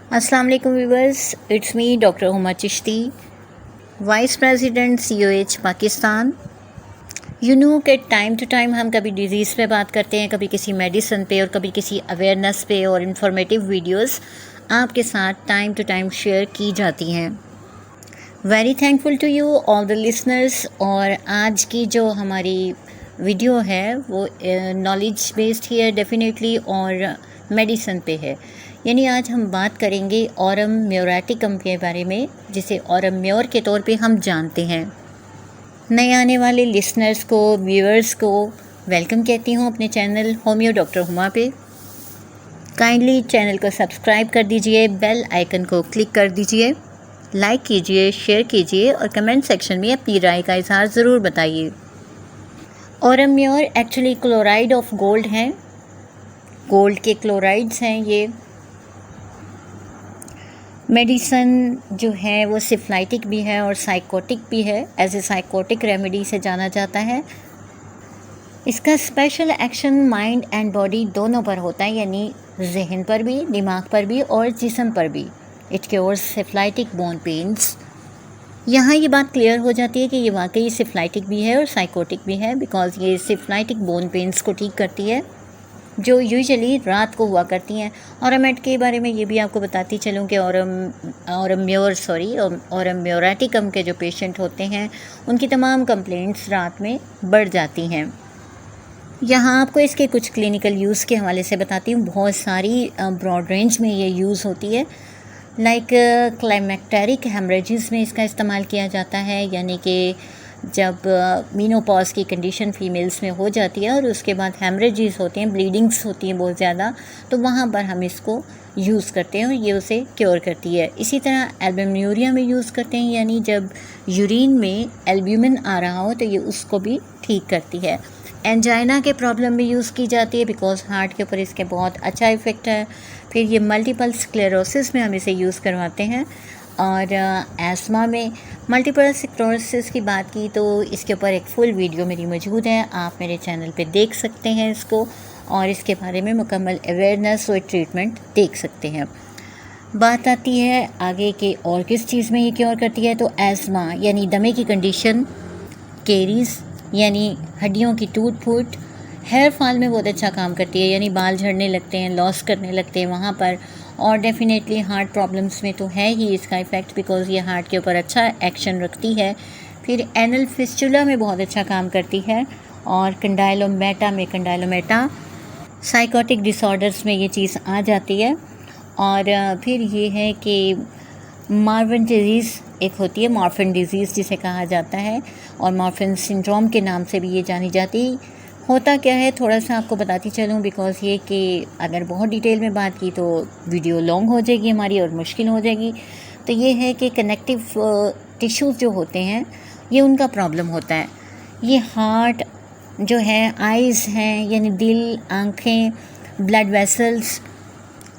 अस्सलाम वालेकुम viewers, it's me doctor Huma Chishti, vice president COH Pakistan. You know कि टाइम टू टाइम हम कभी डिज़ीज़ पे बात करते हैं, कभी किसी मेडिसिन पे और कभी किसी अवेयरनेस पे, और इन्फॉर्मेटिव वीडियोस आपके साथ टाइम टू टाइम शेयर की जाती हैं। Very thankful to you all the listeners. और आज की जो हमारी वीडियो है वो नॉलेज बेस्ड ही है डेफिनेटली, और मेडिसिन पे है। यानी आज हम बात करेंगे ऑरम म्योरेटिकम के बारे में, जिसे ऑरम म्योर के तौर पे हम जानते हैं। नए आने वाले लिसनर्स को, व्यूअर्स को वेलकम कहती हूँ अपने चैनल होम्यो डॉक्टर हुमा पे। काइंडली चैनल को सब्सक्राइब कर दीजिए, बेल आइकन को क्लिक कर दीजिए, लाइक कीजिए, शेयर कीजिए और कमेंट सेक्शन में अपनी राय का इजहार ज़रूर बताइए। Aurum more actually chloride of gold हैं, गोल्ड के क्लोराइड्स हैं। ये मेडिसन जो है वो सिफ्लाइटिक भी है और साइकोटिक भी है। एज ए साइकोटिक रेमेडी से जाना जाता है। इसका special action mind and body दोनों पर होता है, यानी जहन पर भी, दिमाग पर भी और जिस्म पर भी। It cures syphilitic bone pains. यहाँ ये बात क्लियर हो जाती है कि ये वाकई सिफ्लाइटिक भी है और साइकोटिक भी है, बिकॉज ये सिफ्लाइटिक बोन पेन्स को ठीक करती है जो यूजुअली रात को हुआ करती हैं। ऑरमेट के बारे में ये भी आपको बताती चलूँ कि ऑरम म्योरेटिकम के जो पेशेंट होते हैं उनकी तमाम कंप्लेंट्स रात में बढ़ जाती हैं। यहाँ आपको इसके कुछ क्लिनिकल यूज़ के हवाले से बताती हूँ। बहुत सारी ब्रॉड रेंज में ये यूज़ होती है। लाइक क्लाइमेक्टेरिक हेमरेजेस में इसका इस्तेमाल किया जाता है, यानी कि जब मीनोपॉज की कंडीशन फ़ीमेल्स में हो जाती है और उसके बाद हेमरेजेस होते हैं, ब्लीडिंग्स होती हैं बहुत ज़्यादा, तो वहाँ पर हम इसको यूज़ करते हैं और ये उसे क्योर करती है। इसी तरह एल्ब्यूमिनुरिया में यूज़ करते हैं, यानी जब यूरिन में एल्ब्यूमिन आ रहा हो तो ये उसको भी ठीक करती है। एंजाइना के प्रॉब्लम में यूज़ की जाती है, बिकॉज हार्ट के ऊपर इसके बहुत अच्छा इफ़ेक्ट है। फिर ये मल्टीपल स्क्लेरोसिस में हम इसे यूज़ करवाते हैं। और एस्मा में मल्टीपल स्क्लेरोसिस की बात की तो इसके ऊपर एक फुल वीडियो मेरी मौजूद है, आप मेरे चैनल पे देख सकते हैं इसको, और इसके बारे में मुकम्मल अवेयरनेस और ट्रीटमेंट देख सकते हैं। बात आती है आगे के और किस चीज़ में ये क्योर करती है, तो एस्मा यानी दमे की कंडीशन, केरीज यानी हड्डियों की टूट फूट, हेयर फॉल में बहुत अच्छा काम करती है, यानी बाल झड़ने लगते हैं, लॉस करने लगते हैं वहाँ पर। और डेफिनेटली हार्ट प्रॉब्लम्स में तो है ही इसका इफ़ेक्ट, बिकॉज़ ये हार्ट के ऊपर अच्छा एक्शन रखती है। फिर एनल फिस्टुला में बहुत अच्छा काम करती है, और कंडाइलोमेटा साइकोटिक डिसऑर्डर्स में ये चीज़ आ जाती है। और फिर ये है कि मार्फन डिजीज़ एक होती है, मार्फन डिजीज़ जिसे कहा जाता है, और मार्फन सिंड्रोम के नाम से भी ये जानी जाती। होता क्या है थोड़ा सा आपको बताती चलूँ, बिकॉज़ ये कि अगर बहुत डिटेल में बात की तो वीडियो लॉन्ग हो जाएगी हमारी और मुश्किल हो जाएगी। तो ये है कि कनेक्टिव टिश्यूज़ जो होते हैं ये उनका प्रॉब्लम होता है। ये हार्ट जो है, आइज़ हैं यानी दिल, आँखें, ब्लड वेसल्स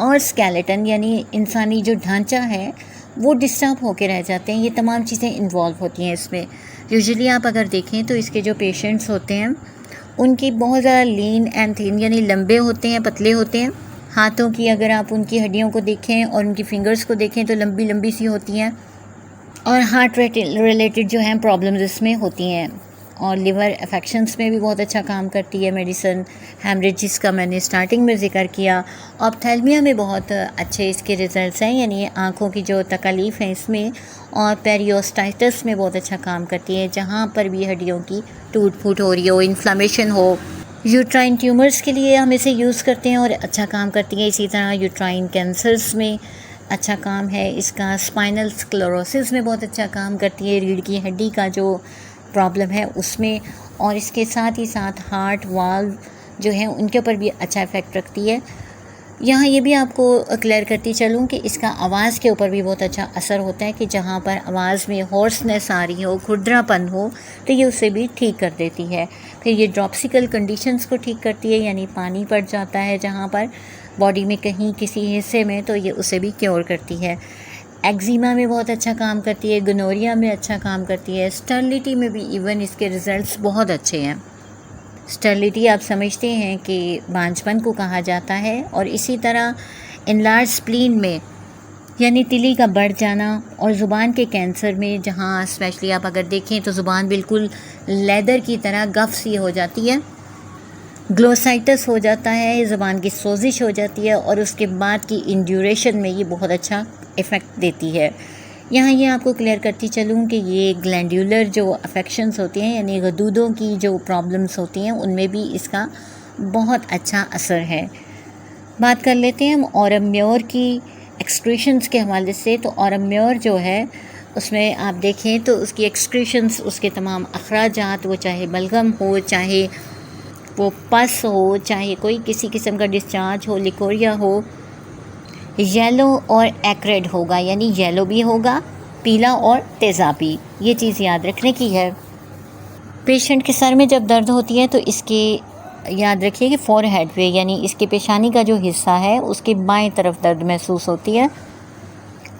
और स्केलेटन यानी इंसानी जो ढांचा है वो डिस्टर्ब होके रह जाते हैं। ये तमाम चीज़ें इन्वॉल्व होती हैं इसमें। यूजुअली आप अगर देखें तो इसके जो पेशेंट्स होते हैं उनकी बहुत ज़्यादा लीन एंड थिन यानी लंबे होते हैं, पतले होते हैं। हाथों की अगर आप उनकी हड्डियों को देखें और उनकी फिंगर्स को देखें तो लंबी लंबी सी होती हैं। और हार्ट रिलेटेड जो हैं प्रॉब्लम्स इसमें होती हैं। और लिवर अफेक्शंस में भी बहुत अच्छा काम करती है मेडिसन। हेमरेजिस का मैंने स्टार्टिंग में ज़िक्र किया। ऑप्थेल्मिया में बहुत अच्छे इसके रिज़ल्ट्स हैं, यानी आँखों की जो तकलीफ़ है इसमें। और पेरियोस्टाइटिस में बहुत अच्छा काम करती है, जहाँ पर भी हड्डियों की टूट फूट हो रही हो, इन्फ्लामेशन हो। यूट्राइन ट्यूमर्स के लिए हम इसे यूज़ करते हैं और अच्छा काम करती है। इसी तरह यूट्राइन कैंसर्स में अच्छा काम है इसका। स्पाइनल स्क्लेरोसिस में बहुत अच्छा काम करती है, रीढ़ की हड्डी का जो प्रॉब्लम है उसमें। और इसके साथ ही साथ हार्ट वाल्व जो है उनके ऊपर भी अच्छा इफ़ेक्ट रखती है। यहाँ ये भी आपको क्लियर करती चलूँ कि इसका आवाज़ के ऊपर भी बहुत अच्छा असर होता है, कि जहाँ पर आवाज़ में हॉर्सनेस आ रही हो, खुरदरापन हो, तो ये उसे भी ठीक कर देती है। फिर ये ड्रॉप्सिकल कंडीशंस को ठीक करती है, यानी पानी पड़ जाता है जहाँ पर बॉडी में कहीं किसी हिस्से में, तो ये उसे भी क्योर करती है। एक्जिमा में बहुत अच्छा काम करती है, गोनोरिया में अच्छा काम करती है, स्टर्लिटी में भी इवन इसके रिज़ल्ट्स बहुत अच्छे हैं। स्टर्लिटी आप समझते हैं कि बांझपन को कहा जाता है। और इसी तरह इनलार्ज स्प्लीन में यानी तिली का बढ़ जाना। और ज़ुबान के कैंसर में जहाँ स्पेशली आप अगर देखें तो ज़ुबान बिल्कुल लेदर की तरह गफ सी हो जाती है, ग्लोसाइटिस हो जाता है, ज़ुबान की सोजिश हो जाती है और उसके बाद की इंड्यूरेशन में ये बहुत अच्छा इफ़ेक्ट देती है। यहाँ ये आपको क्लियर करती चलूँ कि ये ग्लैंडुलर जो अफेक्शंस होती हैं यानी गदूदों की जो प्रॉब्लम्स होती हैं उनमें भी इसका बहुत अच्छा असर है। बात कर लेते हैं हम ऑरम म्योर की एक्सक्रीशंस के हवाले से। तो ऑरम म्योर जो है उसमें आप देखें तो उसकी एक्सक्रीशंस, उसके तमाम अखराजात, वो चाहे बलगम हो, चाहे वो पस हो, चाहे कोई किसी किस्म का डिस्चार्ज हो, लिकोरिया हो, येलो और एक्रेड होगा, यानी येलो भी होगा, पीला और तेज़ाबी। ये चीज़ याद रखने की है। पेशेंट के सर में जब दर्द होती है तो इसके याद रखिए कि फोरहेड पे यानी इसके पेशानी का जो हिस्सा है उसके बाएं तरफ दर्द महसूस होती है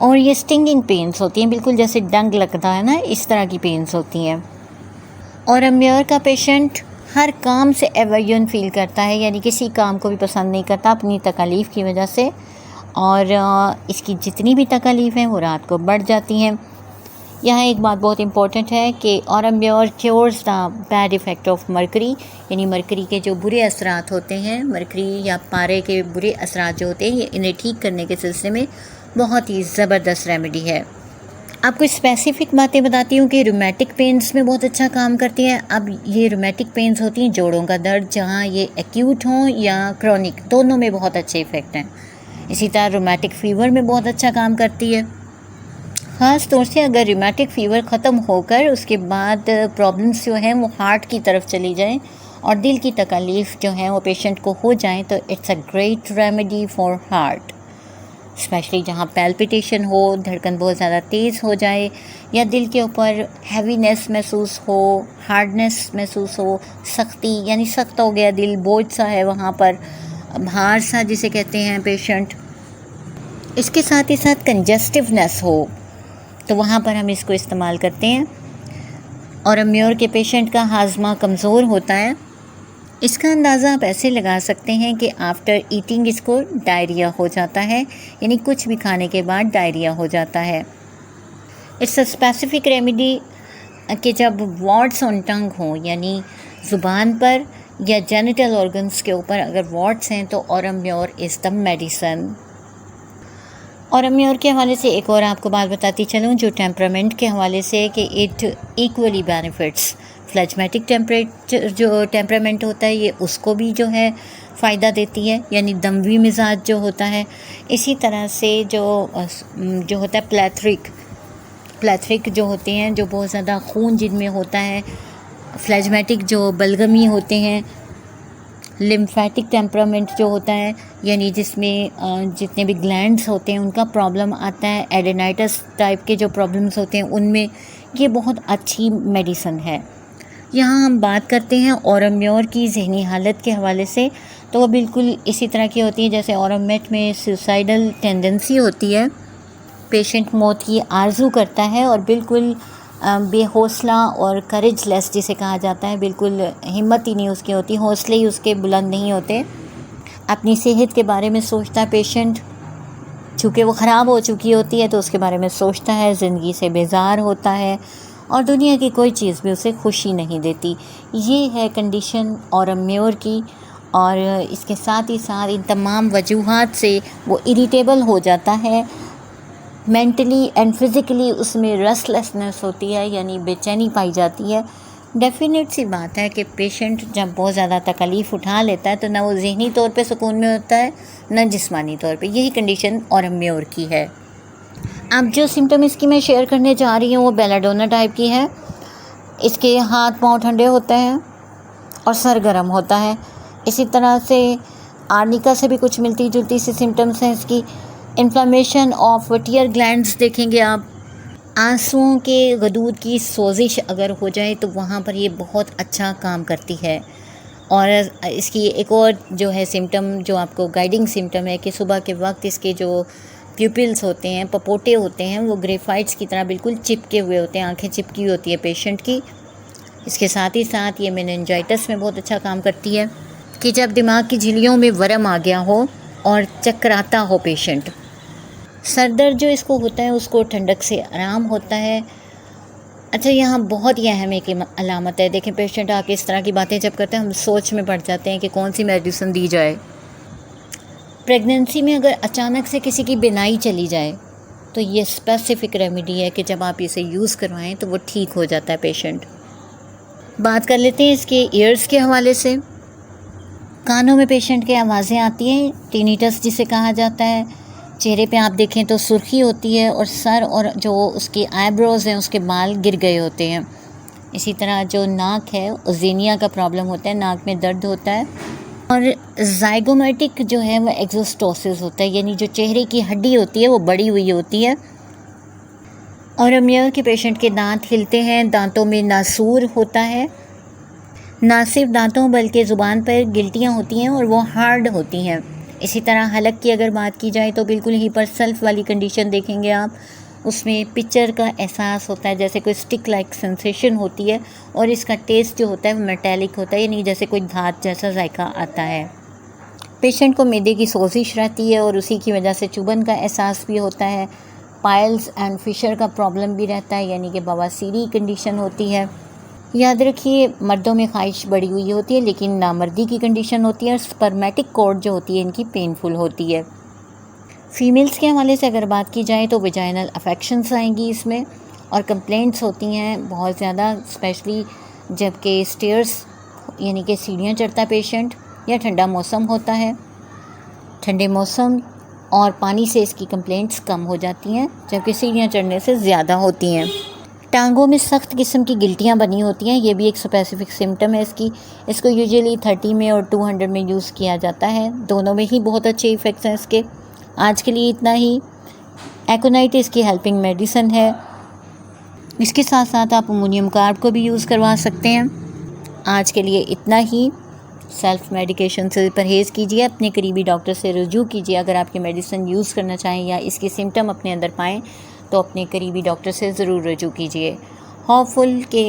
और ये स्टिंगिंग पेन्स होती हैं, बिल्कुल जैसे डंग लगता है ना, इस तरह की पेन्स होती हैं। और म्योर का पेशेंट हर काम से एवर्जन फील करता है, यानी किसी काम को भी पसंद नहीं करता अपनी तकलीफ़ की वजह से, और इसकी जितनी भी तकलीफ़ हैं वो रात को बढ़ जाती हैं। यहाँ एक बात बहुत इंपॉर्टेंट है कि aurum mur cures the bad effect of mercury, यानी मरकरी के जो बुरे असरात होते हैं, मरकरी या पारे के बुरे असरात जो होते हैं, ये इन्हें ठीक करने के सिलसिले में बहुत ही ज़बरदस्त रेमेडी है। आपको स्पेसिफ़िक बातें बताती हूँ कि रूमेटिक पेन्स में बहुत अच्छा काम करती है। अब ये रूमेटिक पेन्स होती हैं जोड़ों का दर्द, जहाँ ये एक्यूट हों या क्रॉनिक, दोनों में बहुत अच्छे इफ़ेक्ट हैं। इसी तरह रूमेटिक फ़ीवर में बहुत अच्छा काम करती है। ख़ास तौर से अगर रूमेटिक फ़ीवर ख़त्म होकर उसके बाद प्रॉब्लम्स जो हैं वो हार्ट की तरफ चली जाएं और दिल की तकलीफ़ जो है वो पेशेंट को हो जाएं, तो it's a great remedy for heart. Specially जहाँ पैल्पिटेशन हो, धड़कन बहुत ज़्यादा तेज़ हो जाए, या दिल के ऊपर हैवीनेस महसूस हो, हार्डनेस महसूस हो, सख्ती यानी सख्त हो गया दिल, बोझ सा है वहाँ पर, भार सा जिसे कहते हैं पेशेंट। इसके साथ ही साथ कंजस्टिवनेस हो तो वहाँ पर हम इसको इस्तेमाल करते हैं। और म्योर के पेशेंट का हाजमा कमज़ोर होता है। इसका अंदाज़ा आप ऐसे लगा सकते हैं कि आफ्टर ईटिंग इसको डायरिया हो जाता है, यानी कुछ भी खाने के बाद डायरिया हो जाता है। इट्स अ स्पेसिफिक रेमेडी कि जब वॉट्स ऑन टंग हों, यानी ज़ुबान पर या जेनिटल ऑर्गन्स के ऊपर अगर वॉट्स हैं तो aurum mur is the medicine. और म्योर के हवाले से एक और आपको बात बताती चलूँ जो टेम्परामेंट के हवाले से, कि इट इक्वली बेनिफिट्स फ्लेजमेटिक जो टेम्परामेंट होता है ये उसको भी जो है फ़ायदा देती है, यानी दमवी मिजाज जो होता है। इसी तरह से जो होता है प्लेथरिक जो होते हैं, जो बहुत ज़्यादा खून जिनमें होता है, फ्लेजमेटिक जो बलगमी होते हैं, लिम्फेटिक टेम्परामेंट जो होता है यानी जिसमें जितने भी ग्लैंड्स होते हैं उनका प्रॉब्लम आता है, एडेनाइटिस टाइप के जो प्रॉब्लम्स होते हैं उनमें ये बहुत अच्छी मेडिसिन है। यहाँ हम बात करते हैं ऑरम म्योर की जहनी हालत के हवाले से, तो वो बिल्कुल इसी तरह की होती है जैसे ऑरम में सुसाइडल टेंडेंसी होती है, पेशेंट मौत की आरजू करता है और बिल्कुल बेहौसला और करेजलेस जिसे कहा जाता है, बिल्कुल हिम्मत ही नहीं उसकी होती, हौसले ही उसके बुलंद नहीं होते। अपनी सेहत के बारे में सोचता है पेशेंट, चूँकि वो ख़राब हो चुकी होती है तो उसके बारे में सोचता है, ज़िंदगी से बेजार होता है और दुनिया की कोई चीज़ भी उसे खुशी नहीं देती। ये है कंडीशन ऑरम म्योर की। और इसके साथ ही साथ इन तमाम वजूहात से वो इरिटेबल हो जाता है, मेंटली एंड फिज़िकली उसमें रेस्टलेसनेस होती है, यानी बेचैनी पाई जाती है। डेफिनेट सी बात है कि पेशेंट जब बहुत ज़्यादा तकलीफ़ उठा लेता है तो ना वो ज़हनी तौर पे सुकून में होता है ना जिस्मानी तौर पे। यही कंडीशन ऑरम म्योर की है। अब जो सिम्टम इसकी मैं शेयर करने जा रही हूँ वो बेलाडोना टाइप की है। इसके हाथ पाँव ठंडे होते हैं और सर गर्म होता है। इसी तरह से आर्निका से भी कुछ मिलती जुलती सी सिम्टम्स हैं इसकी। इन्फ्लेमेशन ऑफ टीयर ग्लैंड्स देखेंगे आप। आंसुओं के गदूद की सोजिश अगर हो जाए तो वहाँ पर ये बहुत अच्छा काम करती है। और इसकी एक और जो है सिम्टम जो आपको गाइडिंग सिम्टम है कि सुबह के वक्त इसके जो प्यूपिल्स होते हैं, पपोटे होते हैं, वो ग्रेफाइट्स की तरह बिल्कुल चिपके हुए होते हैं, आंखें चिपकी होती है पेशेंट की। इसके साथ ही साथ ये मेनिंजाइटिस में बहुत अच्छा काम करती है कि जब दिमाग की झिल्लियों में वरम आ गया हो और चकराता हो पेशेंट, सर दर्द जो इसको होता है उसको ठंडक से आराम होता है। अच्छा, यहाँ बहुत ही अहम एक अलामत है। देखें, पेशेंट आके इस तरह की बातें जब करते हैं हम सोच में पड़ जाते हैं कि कौन सी मेडिसिन दी जाए। प्रेगनेंसी में अगर अचानक से किसी की बिनाई चली जाए तो ये स्पेसिफिक रेमेडी है कि जब आप इसे यूज़ करवाएं तो वो ठीक हो जाता है पेशेंट। बात कर लेते हैं इसके ईयर्स के हवाले से। कानों में पेशेंट के आवाज़ें आती हैं, टिनिटस जिसे कहा जाता है। चेहरे पे आप देखें तो सुर्खी होती है और सर और जो उसकी आईब्रोज़ हैं उसके बाल गिर गए होते हैं। इसी तरह जो नाक है ओजेनिया का प्रॉब्लम होता है, नाक में दर्द होता है। और ज़ाइगोमेटिक जो है वो एक्सोस्टोसिस होता है, यानी जो चेहरे की हड्डी होती है वो बड़ी हुई होती है। और अमिया के पेशेंट के दांत हिलते हैं, दांतों में नासूर होता है। ना सिर्फ दांतों बल्कि ज़ुबान पर गिल्टियाँ होती हैं और वो हार्ड होती हैं। इसी तरह हलक की अगर बात की जाए तो बिल्कुल ही पर सेल्फ वाली कंडीशन देखेंगे आप, उसमें पिक्चर का एहसास होता है, जैसे कोई स्टिक लाइक सेंसेशन होती है और इसका टेस्ट जो होता है वो मेटालिक होता है, यानी जैसे कोई धात जैसा जायका आता है। पेशेंट को मैदे की सोजिश रहती है और उसी की वजह से चुभन का एहसास भी होता है। पाइल्स एंड फिशर का प्रॉब्लम भी रहता है, यानी कि बवासीरी कंडीशन होती है। याद रखिए, मर्दों में ख्वाहिश बढ़ी हुई होती है लेकिन नामर्दी की कंडीशन होती है और स्पर्मेटिक कॉर्ड जो होती है इनकी पेनफुल होती है। फीमेल्स के हवाले से अगर बात की जाए तो वेजाइनल अफेक्शंस आएंगी इसमें और कंप्लेंट्स होती हैं बहुत ज़्यादा, स्पेशली जबकि स्टेयर्स यानी कि सीढ़ियाँ चढ़ता है पेशेंट या ठंडा मौसम होता है। ठंडे मौसम और पानी से इसकी कंप्लेंट्स कम हो जाती हैं जबकि सीढ़ियाँ चढ़ने से ज़्यादा होती हैं। टांगों में सख्त किस्म की गिल्टियाँ बनी होती हैं, ये भी एक स्पेसिफिक सिम्टम है इसकी। इसको यूजुअली 30 में और 200 में यूज़ किया जाता है, दोनों में ही बहुत अच्छे इफ़ेक्ट्स हैं इसके। आज के लिए इतना ही। एकोनाइट इसकी हेल्पिंग मेडिसिन है, इसके साथ साथ आप अमोनियम कार्ब को भी यूज़ करवा सकते हैं। आज के लिए इतना ही। सेल्फ़ मेडिकेशन से परहेज़ कीजिए, अपने करीबी डॉक्टर से रुजू कीजिए। अगर आपकी मेडिसिन यूज़ करना चाहें या इसके सिम्टम अपने अंदर पाएँ तो अपने करीबी डॉक्टर से ज़रूर रुजू कीजिए। होपफुल के